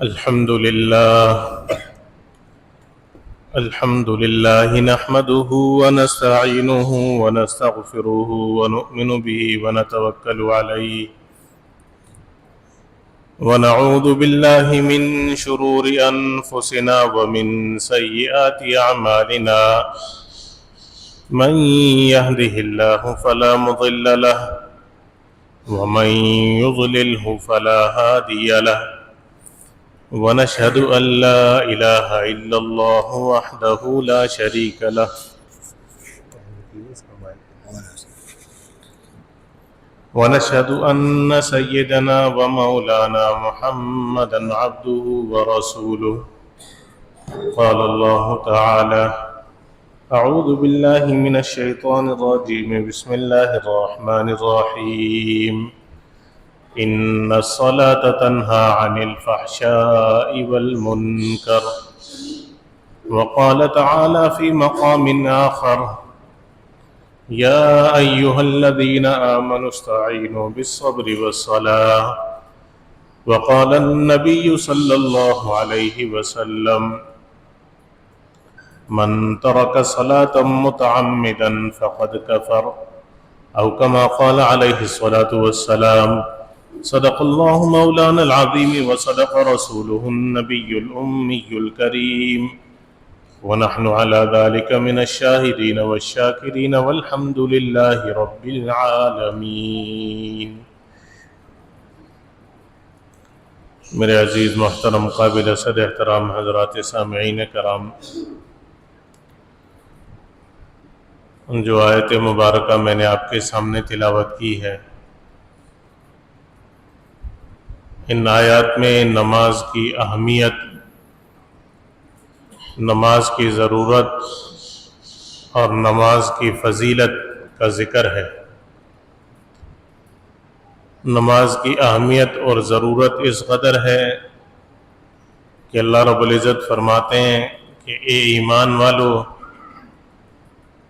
الحمد لله نحمده ونستعينه ونستغفره ونؤمن به ونتوكل عليه ونعوذ بالله من شرور أنفسنا ومن سيئات أعمالنا من يهده الله فلا مضل له ومن يضلله فلا هادي له ونشهد أن لا إله إلا الله وحده لا شريك له ونشهد أن سيدنا ومولانا محمدا عبده ورسوله قال الله تعالى أعوذ بالله من الشيطان الرجيم بسم الله الرحمن الرحيم إن الصلاة تنهى عن الفحشاء والمنكر وقال تعالى في مقام آخر يا أيها الذين آمنوا استعينوا بالصبر والصلاة وقال النبي صلى الله عليه وسلم من ترك صلاة متعمدا فقد كفر أو كما قال عليه الصلاة والسلام صدق الله مولانا العظيم وصدق رسوله النبي الأمي الكريم ونحن على ذلك من الشاهدين والشاكرين والحمد لله رب العالمين. میرے عزیز محترم قابل صد احترام حضرات سامعین کرام، جو آیت مبارکہ میں نے آپ کے سامنے تلاوت کی ہے، ان آیات میں نماز کی اہمیت، نماز کی ضرورت اور نماز کی فضیلت کا ذکر ہے۔ نماز کی اہمیت اور ضرورت اس قدر ہے کہ اللہ رب العزت فرماتے ہیں کہ اے ایمان والو،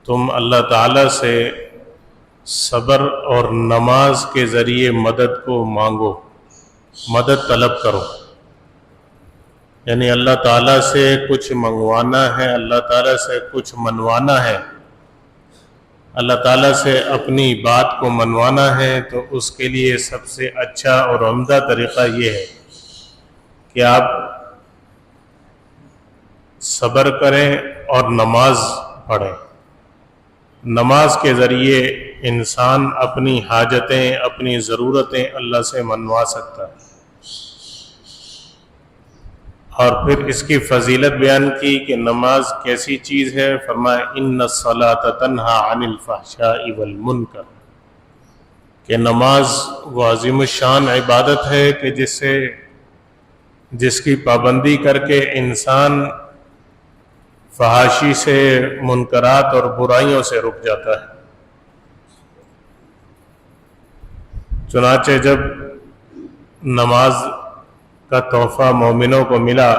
تم اللہ تعالیٰ سے صبر اور نماز کے ذریعے مدد کو مانگو، مدد طلب کرو۔ یعنی اللہ تعالیٰ سے کچھ منگوانا ہے، اللہ تعالیٰ سے کچھ منوانا ہے، اللہ تعالیٰ سے اپنی بات کو منوانا ہے، تو اس کے لیے سب سے اچھا اور عمدہ طریقہ یہ ہے کہ آپ صبر کریں اور نماز پڑھیں۔ نماز کے ذریعے انسان اپنی حاجتیں، اپنی ضرورتیں اللہ سے منوا سکتا ہے۔ اور پھر اس کی فضیلت بیان کی کہ نماز کیسی چیز ہے، فرمایا ان الصلاۃ تنہی عن الفحشاء والمنکر، کہ نماز وہ عظیم الشان عبادت ہے کہ جس کی پابندی کر کے انسان فحاشی سے، منکرات اور برائیوں سے رک جاتا ہے۔ چنانچہ جب نماز کا تحفہ مومنوں کو ملا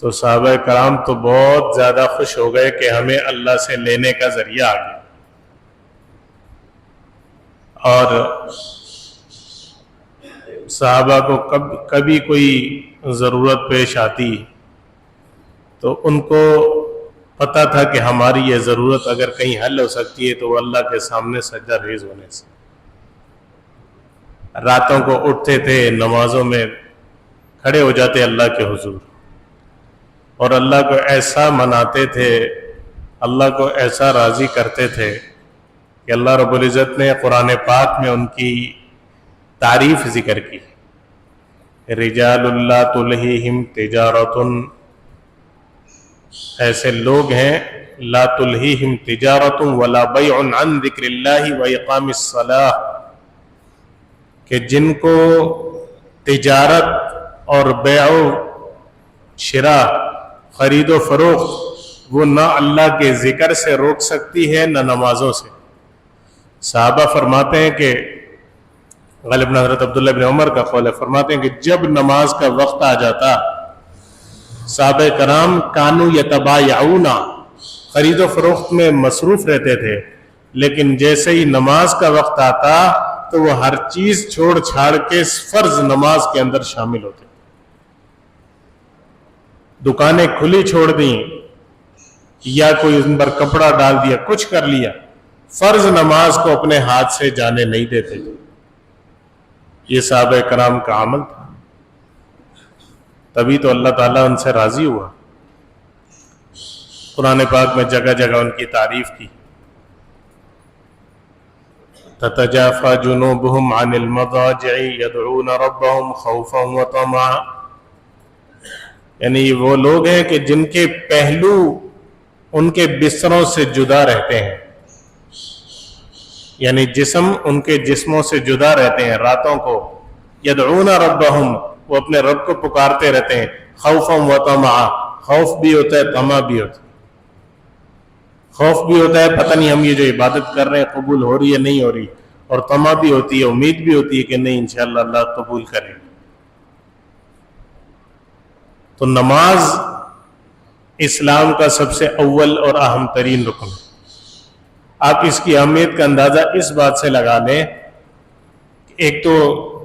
تو صحابہ کرام تو بہت زیادہ خوش ہو گئے کہ ہمیں اللہ سے لینے کا ذریعہ آ گیا۔ اور صحابہ کو کبھی کوئی ضرورت پیش آتی تو ان کو پتہ تھا کہ ہماری یہ ضرورت اگر کہیں حل ہو سکتی ہے تو وہ اللہ کے سامنے سجدہ ریز ہونے سے۔ راتوں کو اٹھتے تھے، نمازوں میں کھڑے ہو جاتے اللہ کے حضور، اور اللہ کو ایسا مناتے تھے، اللہ کو ایسا راضی کرتے تھے کہ اللہ رب العزت نے قرآن پاک میں ان کی تعریف ذکر کی۔ رجال لا تلہیہم تجارۃ، ایسے لوگ ہیں لا تلہیہم تجارۃ ولا بیع عن ذکر اللہ واقام الصلاۃ، کہ جن کو تجارت اور بیع و شراء، خرید و فروخت، وہ نہ اللہ کے ذکر سے روک سکتی ہے نہ نمازوں سے۔ صحابہ فرماتے ہیں کہ غالباً حضرت عبداللہ بن عمر کا قول ہے، فرماتے ہیں کہ جب نماز کا وقت آ جاتا، صحابہ کرام کانوا یتبایعون، خرید و فروخت میں مصروف رہتے تھے، لیکن جیسے ہی نماز کا وقت آتا تو وہ ہر چیز چھوڑ چھاڑ کے فرض نماز کے اندر شامل ہوتے۔ دکانیں کھلی چھوڑ دیں یا کوئی ان پر کپڑا ڈال دیا، کچھ کر لیا، فرض نماز کو اپنے ہاتھ سے جانے نہیں دیتے تھے. یہ صحابہ کرام کا عمل تھا، تبھی تو اللہ تعالیٰ ان سے راضی ہوا. قرآن پاک میں جگہ جگہ ان کی تعریف کی. تتجافى جنوبهم عن المضاجع يدعون ربهم خوفا وطمعا، یعنی وہ لوگ ہیں کہ جن کے پہلو ان کے بستروں سے جدا رہتے ہیں، یعنی جسم ان کے جسموں سے جدا رہتے ہیں راتوں کو. یدعون ربهم، وہ اپنے رب کو پکارتے رہتے ہیں. خوفا وطمعا، خوف بھی ہوتا ہے، طمع بھی ہوتا ہے. خوف بھی ہوتا ہے پتہ نہیں ہم یہ جو عبادت کر رہے ہیں قبول ہو رہی ہے نہیں ہو رہی، اور طمع بھی ہوتی ہے، امید بھی ہوتی ہے کہ نہیں انشاءاللہ اللہ قبول کرے. تو نماز اسلام کا سب سے اول اور اہم ترین رکن ہے. آپ اس کی اہمیت کا اندازہ اس بات سے لگا لیں، ایک تو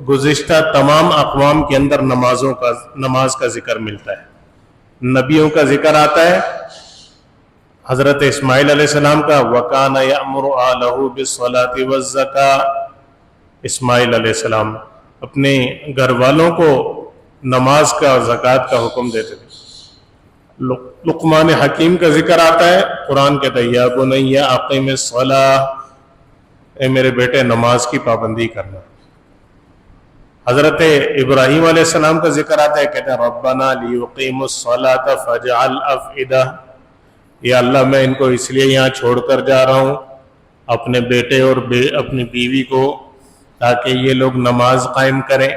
گزشتہ تمام اقوام کے اندر نماز کا ذکر ملتا ہے، نبیوں کا ذکر آتا ہے. حضرت اسماعیل علیہ السلام کا وَكَانَ يَأْمُرُ أَهْلَهُ بِالصَّلَاةِ وَالزَّكَاةِ، اسماعیل علیہ السلام اپنے گھر والوں کو نماز کا اور زکوٰۃ کا حکم دیتے تھے. لقمان حکیم کا ذکر آتا ہے، قرآن کہتا ہے یا بنی اقم الصلاۃ، اے میرے بیٹے نماز کی پابندی کرنا. حضرت ابراہیم علیہ السلام کا ذکر آتا ہے، کہتے ہیں ربنا لیقیموا الصلاۃ فاجعل افئدہ، یا اللہ میں ان کو اس لیے یہاں چھوڑ کر جا رہا ہوں اپنے بیٹے اور اپنی بیوی کو، تاکہ یہ لوگ نماز قائم کریں.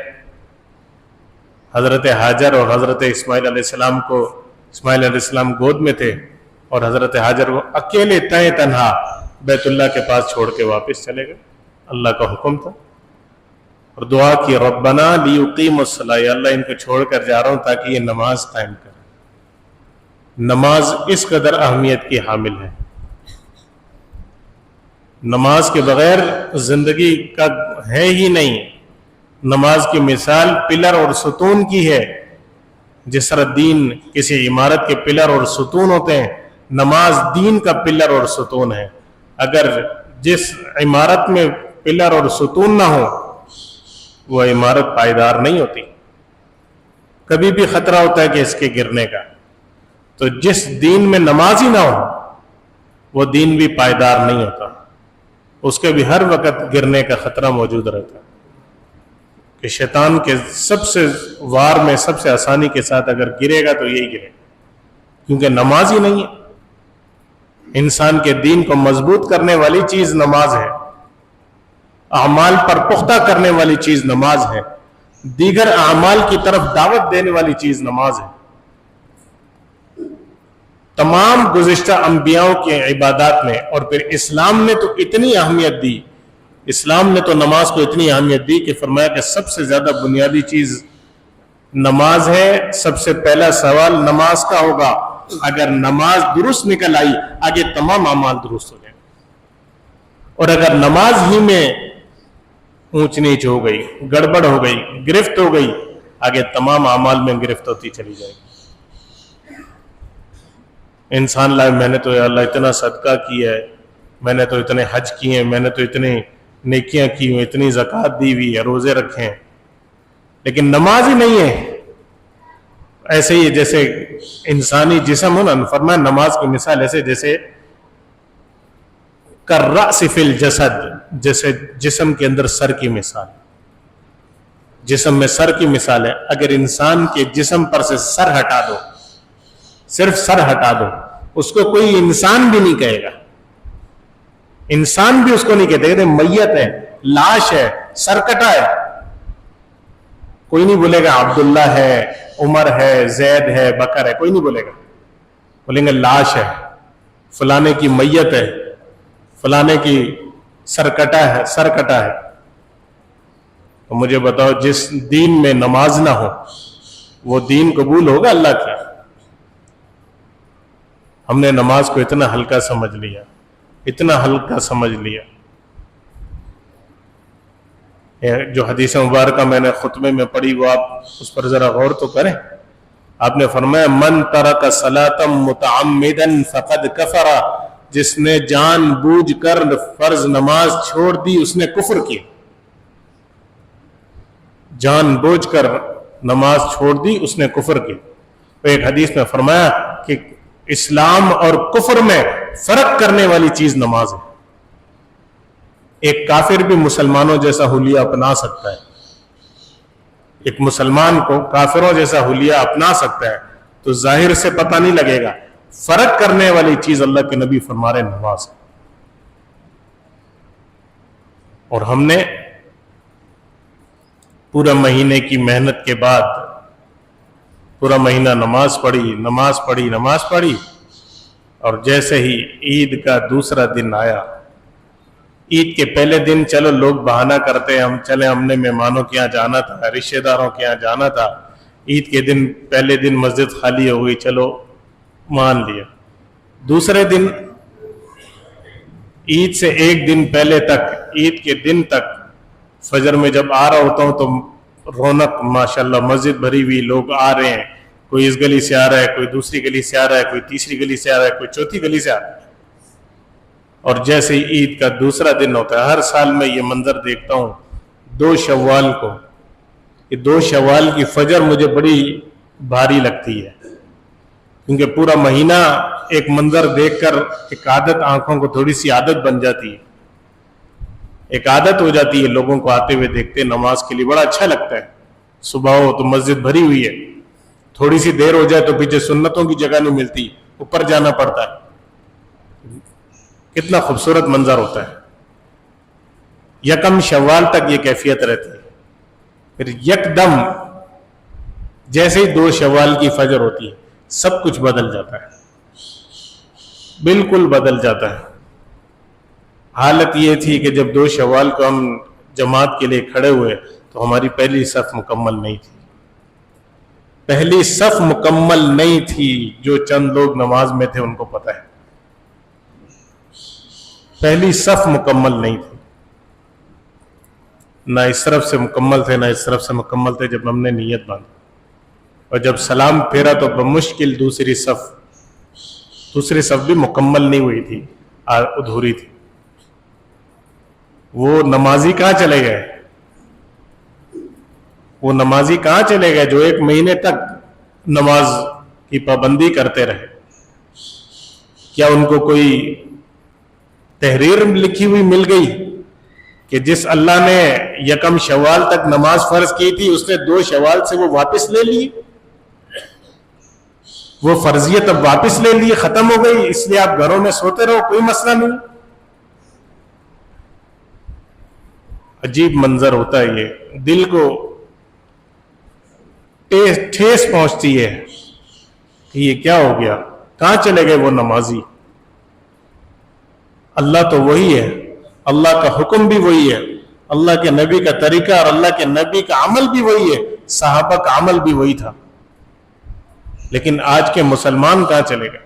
حضرت حاجر اور حضرت اسماعیل علیہ السلام کو، اسماعیل علیہ السلام گود میں تھے اور حضرت حاجر وہ اکیلے تنہا بیت اللہ کے پاس چھوڑ کے واپس چلے گئے. اللہ کا حکم تھا، اور دعا کی ربنا لیقیموا الصلاۃ، یا اللہ ان کو چھوڑ کر جا رہا ہوں تاکہ یہ نماز قائم کریں. نماز اس قدر اہمیت کی حامل ہے. نماز کے بغیر زندگی کا ہے ہی نہیں. نماز کی مثال پلر اور ستون کی ہے. جس طرح دین کسی عمارت کے پلر اور ستون ہوتے ہیں، نماز دین کا پلر اور ستون ہے. اگر جس عمارت میں پلر اور ستون نہ ہو وہ عمارت پائیدار نہیں ہوتی، کبھی بھی خطرہ ہوتا ہے کہ اس کے گرنے کا. تو جس دین میں نماز ہی نہ ہو وہ دین بھی پائیدار نہیں ہوتا، اس کے بھی ہر وقت گرنے کا خطرہ موجود رہتا ہے. کہ شیطان کے سب سے وار میں سب سے آسانی کے ساتھ اگر گرے گا تو یہی گرے گا، کیونکہ نماز ہی نہیں ہے. انسان کے دین کو مضبوط کرنے والی چیز نماز ہے، اعمال پر پختہ کرنے والی چیز نماز ہے، دیگر اعمال کی طرف دعوت دینے والی چیز نماز ہے. تمام گزشتہ انبیاءوں کے عبادات میں، اور پھر اسلام نے تو اتنی اہمیت دی، اسلام نے تو نماز کو اتنی اہمیت دی کہ فرمایا کہ سب سے زیادہ بنیادی چیز نماز ہے. سب سے پہلا سوال نماز کا ہوگا. اگر نماز درست نکل آئی آگے تمام اعمال درست ہو جائیں، اور اگر نماز ہی میں اونچ نیچ ہو گئی، گڑبڑ ہو گئی، گرفت ہو گئی، آگے تمام اعمال میں گرفت ہوتی چلی جائے گی. انسان لائے میں نے تو یا اللہ اتنا صدقہ کیا ہے، میں نے تو اتنے حج کیے ہیں، میں نے تو اتنے نیکیاں کی ہوئی، اتنی زکوٰۃ دی ہوئی ہے، روزے رکھے ہیں، لیکن نماز ہی نہیں ہے. ایسے ہی جیسے انسانی جسم ہو نا، فرمایا نماز کی مثال ایسے جیسے کالرأس فی الجسد، جیسے جسم کے اندر سر کی مثال. جسم میں سر کی مثال ہے. اگر انسان کے جسم پر سے سر ہٹا دو، صرف سر ہٹا دو، اس کو کوئی انسان بھی نہیں کہے گا. انسان بھی اس کو نہیں کہتے، میت ہے، لاش ہے، سر کٹا ہے. کوئی نہیں بولے گا عبداللہ ہے، عمر ہے، زید ہے، بکر ہے، کوئی نہیں بولے گا. بولیں گے لاش ہے، فلانے کی میت ہے، فلانے کی سر کٹا ہے، سر کٹا ہے. تو مجھے بتاؤ جس دین میں نماز نہ ہو وہ دین قبول ہوگا اللہ کی؟ ہم نے نماز کو اتنا ہلکا سمجھ لیا، اتنا ہلکا سمجھ لیا. جو حدیث مبارکہ میں نے خطبے میں پڑھی وہ آپ اس پر ذرا غور تو کریں. آپ نے فرمایا من ترک صلاۃ متعمدا فقد کفر، جس نے جان بوجھ کر فرض نماز چھوڑ دی اس نے کفر کیا. جان بوجھ کر نماز چھوڑ دی اس نے کفر کیا. تو ایک حدیث میں فرمایا کہ اسلام اور کفر میں فرق کرنے والی چیز نماز ہے. ایک کافر بھی مسلمانوں جیسا حلیہ اپنا سکتا ہے، ایک مسلمان کو کافروں جیسا حلیہ اپنا سکتا ہے، تو ظاہر سے پتہ نہیں لگے گا. فرق کرنے والی چیز اللہ کے نبی فرما رہے نماز ہے. اور ہم نے پورا مہینے کی محنت کے بعد پورا مہینہ نماز پڑھی، اور جیسے ہی عید کا دوسرا دن آیا، عید کے پہلے دن چلو لوگ بہانہ کرتے ہم نے مہمانوں کے یہاں جانا تھا، رشتہ داروں کے یہاں جانا تھا. عید کے دن پہلے دن مسجد خالی ہو گئی، چلو مان لیا. دوسرے دن عید سے ایک دن پہلے تک، عید کے دن تک فجر میں جب آ رہا ہوتا ہوں تو رونق ماشاءاللہ مسجد بھری ہوئی، لوگ آ رہے ہیں، کوئی اس گلی سے آ رہا ہے، کوئی دوسری گلی سے آ رہا ہے، کوئی تیسری گلی سے آ رہا ہے، کوئی چوتھی گلی سے آ رہا ہے. اور جیسے ہی عید کا دوسرا دن ہوتا ہے، ہر سال میں یہ منظر دیکھتا ہوں. 2 شوال کو، یہ 2 شوال کی فجر مجھے بڑی بھاری لگتی ہے، کیونکہ پورا مہینہ ایک منظر دیکھ کر ایک عادت، آنکھوں کو تھوڑی سی عادت بن جاتی ہے، ایک عادت ہو جاتی ہے. لوگوں کو آتے ہوئے دیکھتے نماز کے لیے بڑا اچھا لگتا ہے. صبح ہو تو مسجد بھری ہوئی ہے، تھوڑی سی دیر ہو جائے تو پیچھے سنتوں کی جگہ نہیں ملتی، اوپر جانا پڑتا ہے. کتنا خوبصورت منظر ہوتا ہے. یکم شوال تک یہ کیفیت رہتی ہے، پھر یکدم جیسے ہی 2 شوال کی فجر ہوتی ہے سب کچھ بدل جاتا ہے، بالکل بدل جاتا ہے. حالت یہ تھی کہ جب 2 شوال کو ہم جماعت کے لیے کھڑے ہوئے تو ہماری پہلی صف مکمل نہیں تھی. پہلی صف مکمل نہیں تھی. جو چند لوگ نماز میں تھے ان کو پتہ ہے، پہلی صف مکمل نہیں تھی. نہ اس طرف سے مکمل تھے نہ اس طرف سے مکمل تھے. جب ہم نے نیت باندھی اور جب سلام پھیرا تو بمشکل دوسری صف بھی مکمل نہیں ہوئی تھی، ادھوری تھی. وہ نمازی کہاں چلے گئے جو 1 مہینے تک نماز کی پابندی کرتے رہے؟ کیا ان کو کوئی تحریر لکھی ہوئی مل گئی کہ جس اللہ نے یکم شوال تک نماز فرض کی تھی اس نے 2 شوال سے وہ واپس لے لی، وہ فرضیت اب واپس لے لی، ختم ہو گئی، اس لیے آپ گھروں میں سوتے رہو، کوئی مسئلہ نہیں؟ عجیب منظر ہوتا ہے یہ، دل کو ٹھیس پہنچتی ہے کہ یہ کیا ہو گیا، کہاں چلے گئے وہ نمازی؟ اللہ تو وہی ہے، اللہ کا حکم بھی وہی ہے، اللہ کے نبی کا طریقہ اور اللہ کے نبی کا عمل بھی وہی ہے، صحابہ کا عمل بھی وہی تھا. لیکن آج کے مسلمان کہاں چلے گئے؟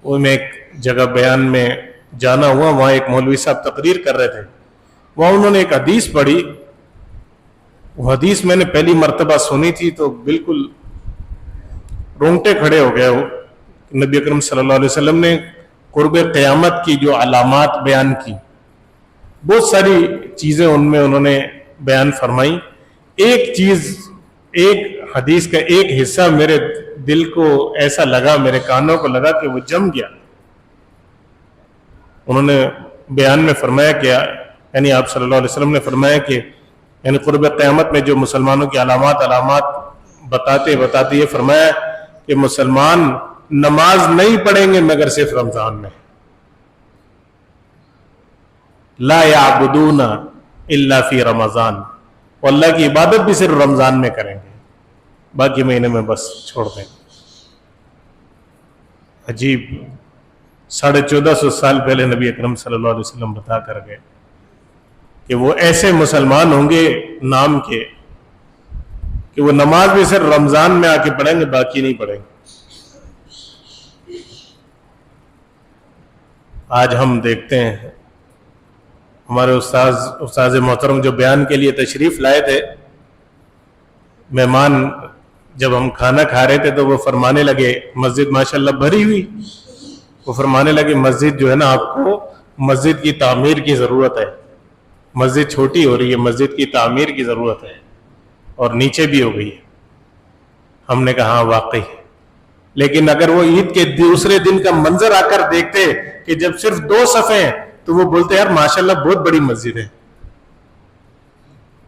وہ میں ایک جگہ بیان میں جانا ہوا، وہاں ایک مولوی صاحب تقریر کر رہے تھے، وہاں انہوں نے ایک حدیث پڑھی. وہ حدیث میں نے پہلی مرتبہ سنی تھی تو بالکل رونگٹے کھڑے ہو گئے. نبی اکرم صلی اللہ علیہ وسلم نے قرب قیامت کی جو علامات بیان کی، بہت ساری چیزیں ان میں انہوں نے بیان فرمائی. ایک حدیث کا ایک حصہ میرے دل کو ایسا لگا، میرے کانوں کو لگا کہ وہ جم گیا. انہوں نے بیان میں فرمایا کہ یعنی آپ صلی اللہ علیہ وسلم نے فرمایا کہ یعنی قرب قیامت میں جو مسلمانوں کی علامات بتاتے یہ فرمایا کہ مسلمان نماز نہیں پڑھیں گے مگر صرف رمضان میں. لا یعبدون الا فی رمضان، وہ اللہ کی عبادت بھی صرف رمضان میں کریں گے، باقی مہینے میں بس چھوڑ دیں گے. عجیب، 1450 سال پہلے نبی اکرم صلی اللہ علیہ وسلم بتا کر گئے کہ وہ ایسے مسلمان ہوں گے نام کے کہ وہ نماز بھی صرف رمضان میں آ کے پڑھیں گے، باقی نہیں پڑھیں گے. آج ہم دیکھتے ہیں ہمارے استاذ محترم جو بیان کے لیے تشریف لائے تھے، مہمان جب ہم کھانا کھا رہے تھے تو وہ فرمانے لگے, مسجد ماشاءاللہ بھری ہوئی, وہ فرمانے لگے مسجد جو ہے نا, آپ کو مسجد کی تعمیر کی ضرورت ہے, مسجد چھوٹی ہو رہی ہے, مسجد کی تعمیر کی ضرورت ہے, اور نیچے بھی ہو گئی ہے. ہم نے کہا ہاں واقعی. لیکن اگر وہ عید کے دوسرے دن کا منظر آ کر دیکھتے کہ جب صرف 2 صفیں ہیں, تو وہ بولتے یار ماشاءاللہ بہت بڑی مسجد ہے,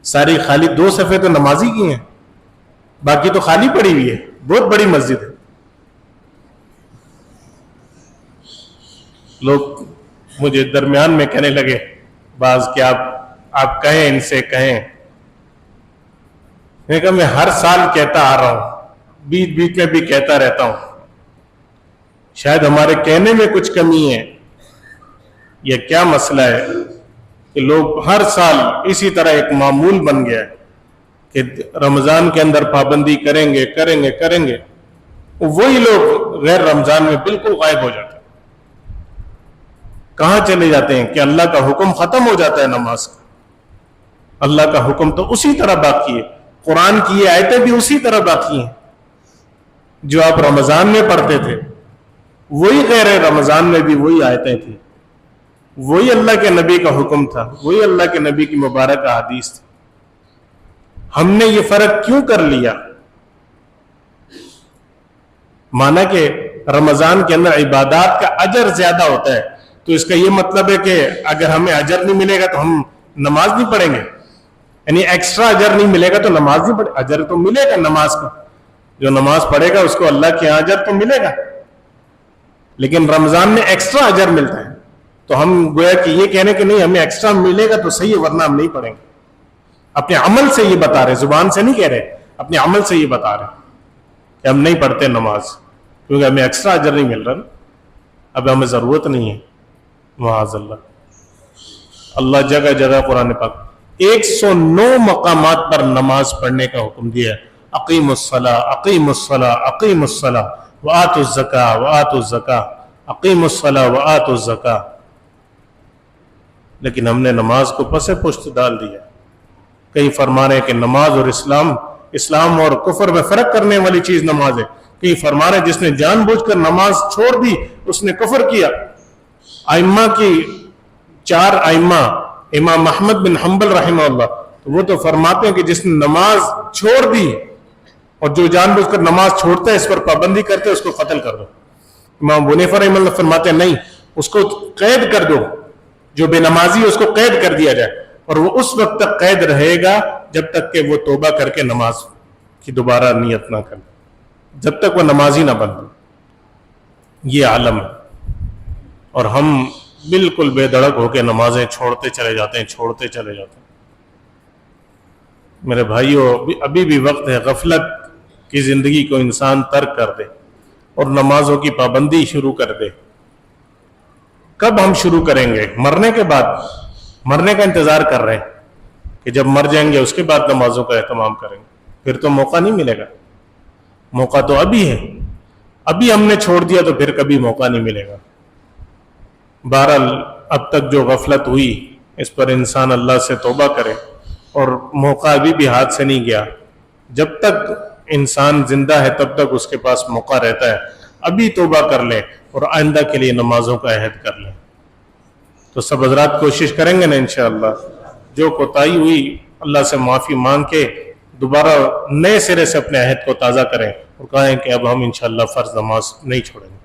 ساری خالی 2 صفیں تو نمازی کی ہیں, باقی تو خالی پڑی ہوئی ہے, بہت بڑی مسجد ہے. لوگ مجھے درمیان میں کہنے لگے بعض کہ آپ کہیں, ان سے کہیں. میں نے کہا میں ہر سال کہتا آ رہا ہوں, بیچ بیچ میں بھی کہتا رہتا ہوں, شاید ہمارے کہنے میں کچھ کمی ہے, یا کیا مسئلہ ہے کہ لوگ ہر سال اسی طرح ایک معمول بن گیا ہے کہ رمضان کے اندر پابندی کریں گے, وہی لوگ غیر رمضان میں بالکل غائب ہو جاتے ہیں. کہاں چلے جاتے ہیں کہ اللہ کا حکم ختم ہو جاتا ہے نماز کا. اللہ کا حکم تو اسی طرح باقی ہے, قرآن کی یہ آیتیں بھی اسی طرح باقی ہیں. جو آپ رمضان میں پڑھتے تھے وہی غیر رمضان میں بھی وہی آیتیں تھیں, وہی اللہ کے نبی کا حکم تھا, وہی اللہ کے نبی کی مبارک احادیث تھی. ہم نے یہ فرق کیوں کر لیا؟ مانا کہ رمضان کے اندر عبادات کا اجر زیادہ ہوتا ہے, تو اس کا یہ مطلب ہے کہ اگر ہمیں اجر نہیں ملے گا تو ہم نماز نہیں پڑھیں گے, یعنی ایکسٹرا اجر نہیں ملے گا تو نماز نہیں پڑھیں. اجر تو ملے گا نماز کا, جو نماز پڑھے گا اس کو اللہ کے یہاں اجر تو ملے گا, لیکن رمضان میں ایکسٹرا اجر ملتا ہے. تو ہم گویا کہ یہ کہنے کہ نہیں ہمیں ایکسٹرا ملے گا تو صحیح ہے, ورنہ ہم نہیں پڑھیں گے. اپنے عمل سے یہ بتا رہے, زبان سے نہیں کہہ رہے, اپنے عمل سے یہ بتا رہے کہ ہم نہیں پڑھتے نماز کیونکہ ہمیں ایکسٹرا اجر نہیں مل رہا, اب ہمیں ضرورت نہیں ہے. معاذ اللہ. اللہ جگہ جگہ قرآن پاک 109 مقامات پر نماز پڑھنے کا حکم دیا ہے. اقیم الصلاۃ, اقیم الصلاۃ, اقیم الصلاۃ وآتوا الزکاۃ, وآتوا الزکاۃ, اقیم الصلاۃ وآتوا الزکاۃ. لیکن ہم نے نماز کو پس پشت ڈال دیا. کہیں فرما رہے ہیں کہ نماز اور اسلام اور کفر میں فرق کرنے والی چیز نماز ہے, کہیں فرما رہے ہیں جس نے جان بوجھ کر نماز چھوڑ دی اس نے کفر کیا. ائمہ کی 4 ائمہ, امام احمد بن حنبل رحمہ اللہ, تو وہ تو فرماتے ہیں کہ جس نے نماز چھوڑ دی اور جو جان بوجھ کر نماز چھوڑتا ہے اس پر پابندی کرتے اس کو قتل کر دو. امام ابو حنیفہ رحمہ اللہ فرماتے ہیں نہیں, اس کو قید کر دو, جو بے نمازی ہے اس کو قید کر دیا جائے, اور وہ اس وقت تک قید رہے گا جب تک کہ وہ توبہ کر کے نماز کی دوبارہ نیت نہ کرے, جب تک وہ نمازی نہ بن. یہ عالم ہے, اور ہم بالکل بے دڑک ہو کے نمازیں چھوڑتے چلے جاتے ہیں. میرے بھائیو, ابھی بھی وقت ہے, غفلت کی زندگی کو انسان ترک کر دے اور نمازوں کی پابندی شروع کر دے. کب ہم شروع کریں گے؟ مرنے کے بعد. مرنے کا انتظار کر رہے ہیں کہ جب مر جائیں گے اس کے بعد نمازوں کا اہتمام کریں گے, پھر تو موقع نہیں ملے گا. موقع تو ابھی ہے, ابھی ہم نے چھوڑ دیا تو پھر کبھی موقع نہیں ملے گا. بہرحال اب تک جو غفلت ہوئی اس پر انسان اللہ سے توبہ کرے, اور موقع ابھی بھی ہاتھ سے نہیں گیا. جب تک انسان زندہ ہے تب تک اس کے پاس موقع رہتا ہے. ابھی توبہ کر لیں اور آئندہ کے لیے نمازوں کا عہد کر لیں. تو سب حضرات کوشش کریں گے نا انشاءاللہ, جو کوتاہی ہوئی اللہ سے معافی مانگ کے دوبارہ نئے سرے سے اپنے عہد کو تازہ کریں اور کہیں کہ اب ہم انشاءاللہ فرض نماز نہیں چھوڑیں گے.